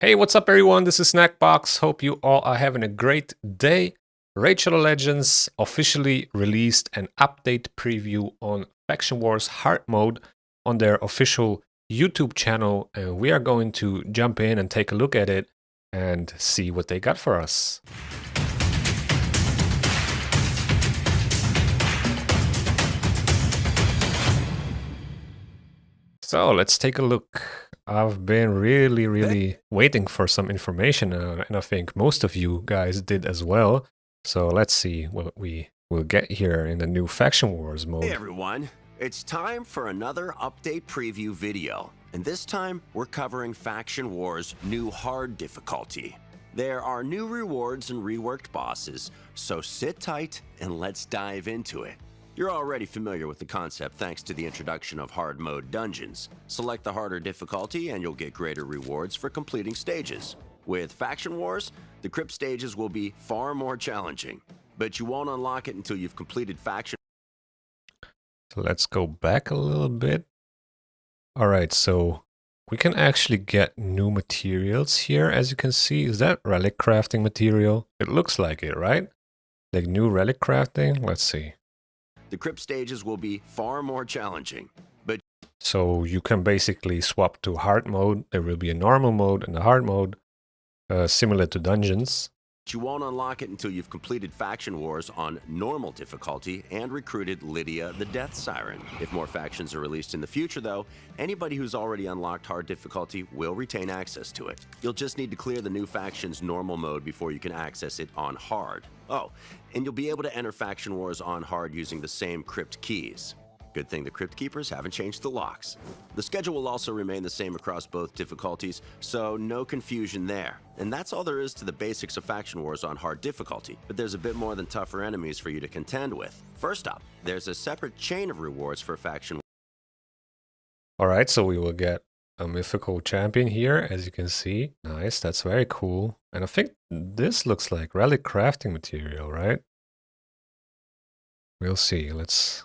Hey, what's up, everyone? This is Snackbox. Hope you all are having a great day. Raid Shadow Legends officially released an update preview on Faction Wars Hard Mode on their official YouTube channel, and we are going to jump in and take a look at it and see what they got for us. So let's take a look. I've been really waiting for some information, and I think most of you guys did as well. So let's see what we will get here in the new Faction Wars mode. Hey everyone, it's time for another update preview video, and this time we're covering Faction Wars' new hard difficulty. There are new rewards and reworked bosses, so sit tight and let's dive into it. You're already familiar with the concept thanks to the introduction of hard mode dungeons. Select the harder difficulty and you'll get greater rewards for completing stages. With Faction Wars, the crypt stages will be far more challenging, but you won't unlock it until you've completed Faction. So let's go back a little bit. All right, so we can actually get new materials here, as you can see. Is that relic crafting material? It looks like it, right? Like new relic crafting? Let's see. The crypt stages will be far more challenging, but so you can basically swap to hard mode. There will be a normal mode and a hard mode, similar to dungeons. You won't unlock it until you've completed Faction Wars on normal difficulty and recruited Lydia the Death Siren. If more factions are released in the future though, anybody who's already unlocked hard difficulty will retain access to it. You'll just need to clear the new faction's normal mode before you can access it on hard. Oh, and you'll be able to enter Faction Wars on hard using the same crypt keys. Good thing the Crypt Keepers haven't changed the locks. The schedule will also remain the same across both difficulties, so no confusion there. And that's all there is to the basics of Faction Wars on hard difficulty, but there's a bit more than tougher enemies for you to contend with. First up, there's a separate chain of rewards for Faction. Alright, so we will get a Mythical Champion here, as you can see. Nice, that's very cool. And I think this looks like relic crafting material, right? We'll see. Let's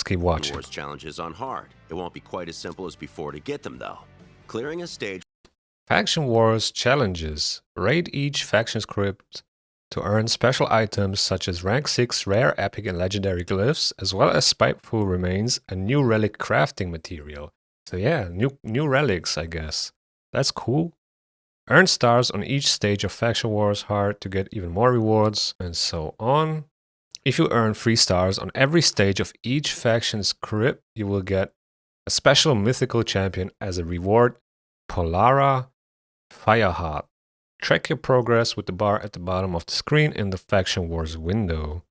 keep watching. Wars challenges on hard. It won't be quite as simple as before to get them though. Clearing a stage. Faction Wars challenges. Raid each faction's crypt to earn special items such as rank 6 rare, epic and legendary glyphs, as well as spiteful remains and new relic crafting material. So yeah, new relics, I guess. That's cool. Earn stars on each stage of Faction Wars hard to get even more rewards, and so on. If you earn 3 stars on every stage of each faction's crypt, you will get a special Mythical Champion as a reward, Polara Fireheart. Track your progress with the bar at the bottom of the screen in the Faction Wars window.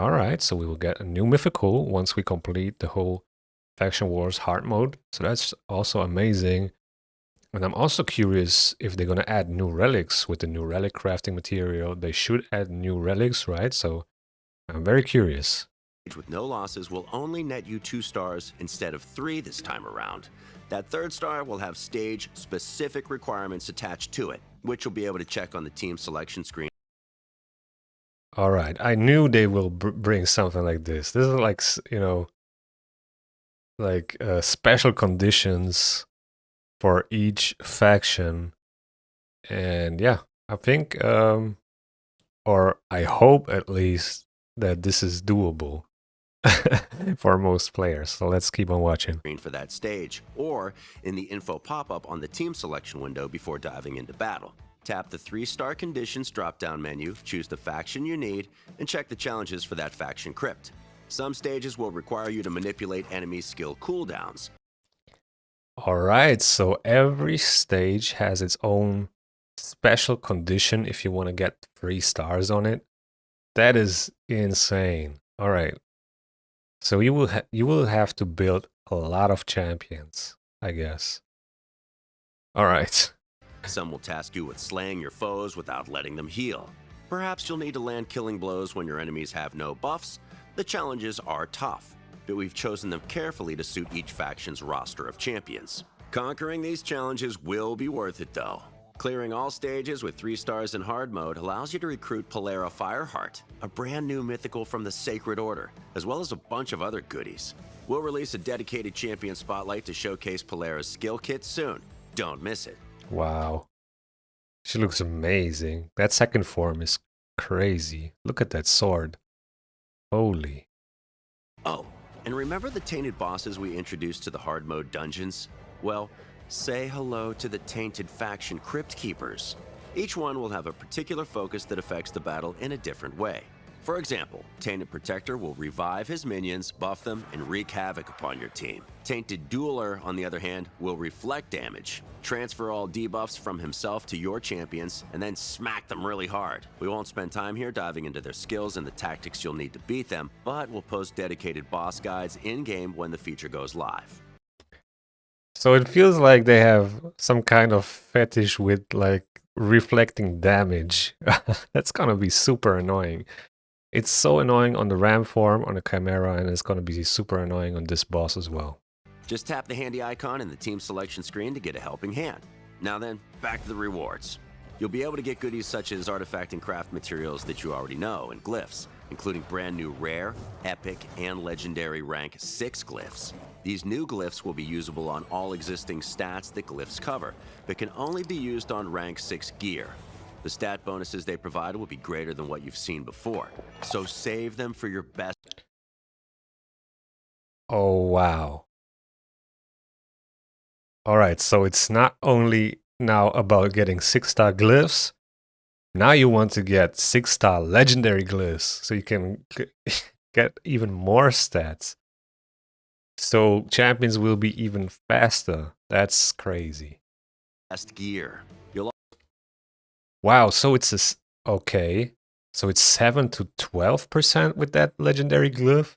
Alright, so we will get a new Mythical once we complete the whole Faction Wars hard mode. So that's also amazing. And I'm also curious if they're going to add new relics with the new relic crafting material. They should add new relics, right? So I'm very curious. With no losses will only net you 2 stars instead of 3 this time around. That 3rd star will have stage-specific requirements attached to it, which you'll be able to check on the team selection screen. Alright, I knew they will bring something like this. This is like, you know, like special conditions for each faction. And yeah, I think, or I hope at least, that this is doable for most players. So let's keep on watching. For that stage, or in the info pop-up on the team selection window before diving into battle. Tap the 3-star conditions drop-down menu, choose the faction you need, and check the challenges for that faction crypt. Some stages will require you to manipulate enemy skill cooldowns. Alright, so every stage has its own special condition if you want to get 3 stars on it. That is insane. All right. So you will have to build a lot of champions, I guess. All right. Some will task you with slaying your foes without letting them heal. Perhaps you'll need to land killing blows when your enemies have no buffs. The challenges are tough, but we've chosen them carefully to suit each faction's roster of champions. Conquering these challenges will be worth it though. Clearing all stages with 3 stars in hard mode allows you to recruit Polara Fireheart, a brand new mythical from the Sacred Order, as well as a bunch of other goodies. We'll release a dedicated champion spotlight to showcase Polara's skill kit soon. Don't miss it. Wow. She looks amazing. That second form is crazy. Look at that sword. Holy. Oh, and remember the tainted bosses we introduced to the hard mode dungeons? Well, say hello to the tainted faction crypt keepers. Each one will have a particular focus that affects the battle in a different way. For example, Tainted Protector will revive his minions, buff them, and wreak havoc upon your team. Tainted Dueler, on the other hand, will reflect damage, transfer all debuffs from himself to your champions, and then smack them really hard. We won't spend time here diving into their skills and the tactics you'll need to beat them, but we'll post dedicated boss guides in-game when the feature goes live. So it feels like they have some kind of fetish with like reflecting damage. That's gonna be super annoying. It's so annoying on the Ram form, on the Chimera, and it's gonna be super annoying on this boss as well. Just tap the handy icon in the team selection screen to get a helping hand. Now then, back to the rewards. You'll be able to get goodies such as artifact and craft materials that you already know, and glyphs, including brand new rare, epic, and legendary rank 6 glyphs. These new glyphs will be usable on all existing stats that glyphs cover, but can only be used on rank 6 gear. The stat bonuses they provide will be greater than what you've seen before, so save them for your best. Oh, wow. Alright, so it's not only now about getting 6-star glyphs, now you want to get 6-star legendary glyphs, so you can get even more stats. So champions will be even faster. That's crazy. Best gear. Wow, so it's okay. So it's 7 to 12% with that legendary glyph.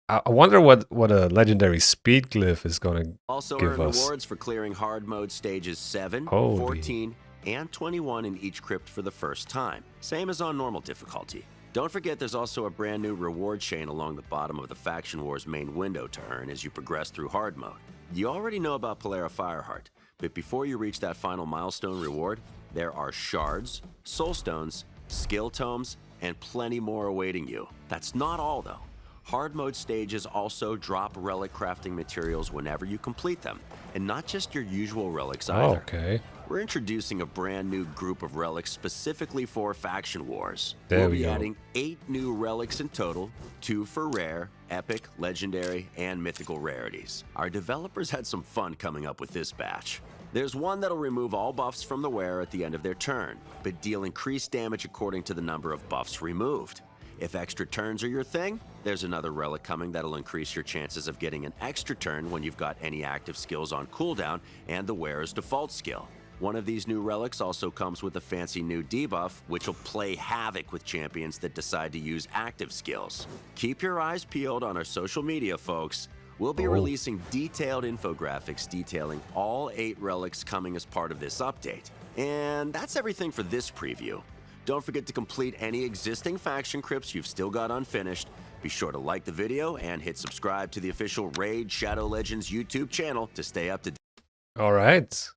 I wonder what a legendary speed glyph is gonna also give earn us. rewards for clearing hard mode stages 7, Holy. 14, and 21 in each crypt for the first time. Same as on normal difficulty. Don't forget there's also a brand new reward chain along the bottom of the Faction Wars main window to earn as you progress through hard mode. You already know about Polera Fireheart, but before you reach that final milestone reward, there are shards, soul stones, skill tomes, and plenty more awaiting you. That's not all though. Hard mode stages also drop relic crafting materials whenever you complete them, and not just your usual relics either. Okay. We're introducing a brand new group of relics specifically for Faction Wars. There We'll we be go. adding 8 new relics in total, 2 for rare, epic, legendary, and mythical rarities. Our developers had some fun coming up with this batch. There's one that'll remove all buffs from the wearer at the end of their turn, but deal increased damage according to the number of buffs removed. If extra turns are your thing, there's another relic coming that'll increase your chances of getting an extra turn when you've got any active skills on cooldown and the wearer's default skill. One of these new relics also comes with a fancy new debuff, which will play havoc with champions that decide to use active skills. Keep your eyes peeled on our social media, folks. We'll be releasing detailed infographics detailing all 8 relics coming as part of this update. And that's everything for this preview. Don't forget to complete any existing faction crypts you've still got unfinished. Be sure to like the video and hit subscribe to the official Raid Shadow Legends YouTube channel to stay up to date. All right.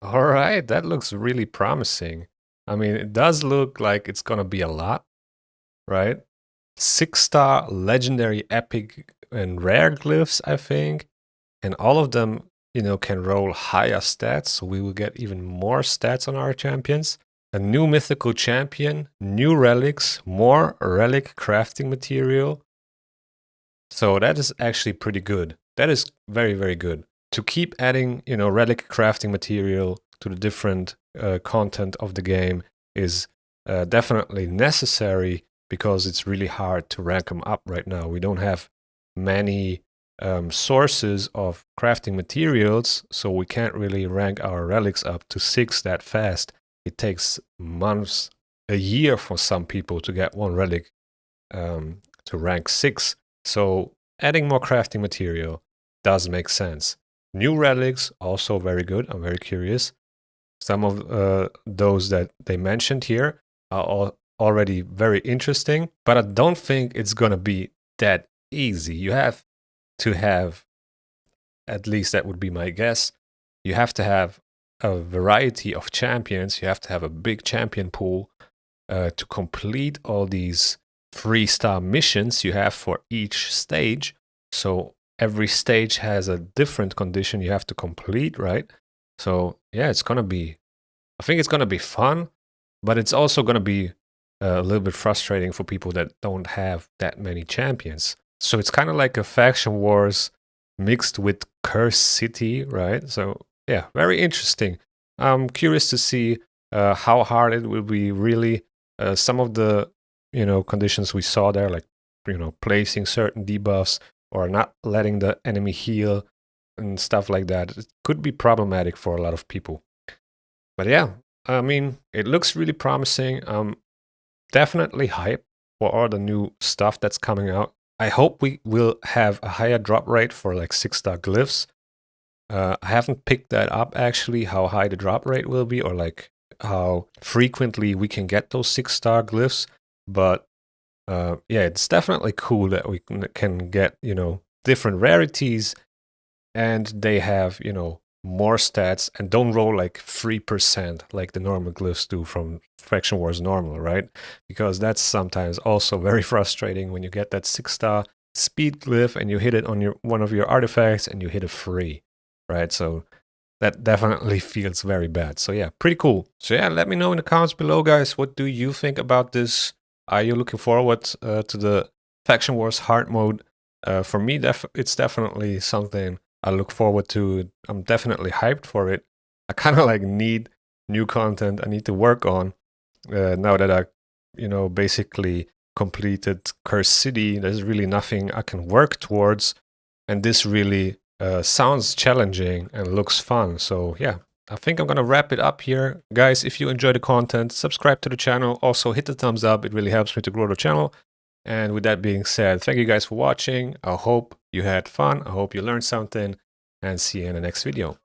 All right, that looks really promising. I mean, it does look like it's gonna be a lot, right? 6-star legendary epic and rare glyphs, I think. And all of them, you know, can roll higher stats, so we will get even more stats on our champions. A new mythical champion, new relics, more relic crafting material. So that is actually pretty good. That is very, very good. To keep adding, you know, relic crafting material to the different content of the game is definitely necessary because it's really hard to rank them up right now. We don't have many sources of crafting materials, so we can't really rank our relics up to 6 that fast. It takes months, a year for some people to get one relic to rank 6. So adding more crafting material does make sense. New relics, also very good. I'm very curious. Some of those that they mentioned here are already very interesting, but I don't think it's going to be that easy. You have to have, at least that would be my guess, you have to have a variety of champions. You have to have a big champion pool to complete all these 3-star missions you have for each stage. So every stage has a different condition you have to complete, right? So yeah, I think it's gonna be fun, but it's also gonna be a little bit frustrating for people that don't have that many champions. So it's kind of like a faction wars mixed with Curse City, right? So yeah, very interesting. I'm curious to see how hard it will be. Really, some of the conditions we saw there, like placing certain debuffs or not letting the enemy heal and stuff like that, it could be problematic for a lot of people. But yeah, I mean, it looks really promising. Definitely hype for all the new stuff that's coming out. I hope we will have a higher drop rate for like 6-star glyphs. I haven't picked that up actually, how high the drop rate will be, or like how frequently we can get those 6-star glyphs. But yeah, it's definitely cool that we can get, different rarities, and they have, more stats and don't roll like 3% like the normal glyphs do from Faction Wars normal, right? Because that's sometimes also very frustrating when you get that 6-star speed glyph and you hit it on one of your artifacts and you hit a free, right? So that definitely feels very bad. So yeah, pretty cool. So yeah, let me know in the comments below, guys. What do you think about this? Are you looking forward to the Faction Wars hard mode? For me, it's definitely something I look forward to. I'm definitely hyped for it. I kind of like need new content I need to work on now that I, basically completed Curse City. There's really nothing I can work towards, and this really sounds challenging and looks fun. So yeah, I think I'm gonna wrap it up here. Guys, if you enjoy the content, subscribe to the channel. Also hit the thumbs up. It really helps me to grow the channel. And with that being said, thank you guys for watching. I hope you had fun. I hope you learned something, and see you in the next video.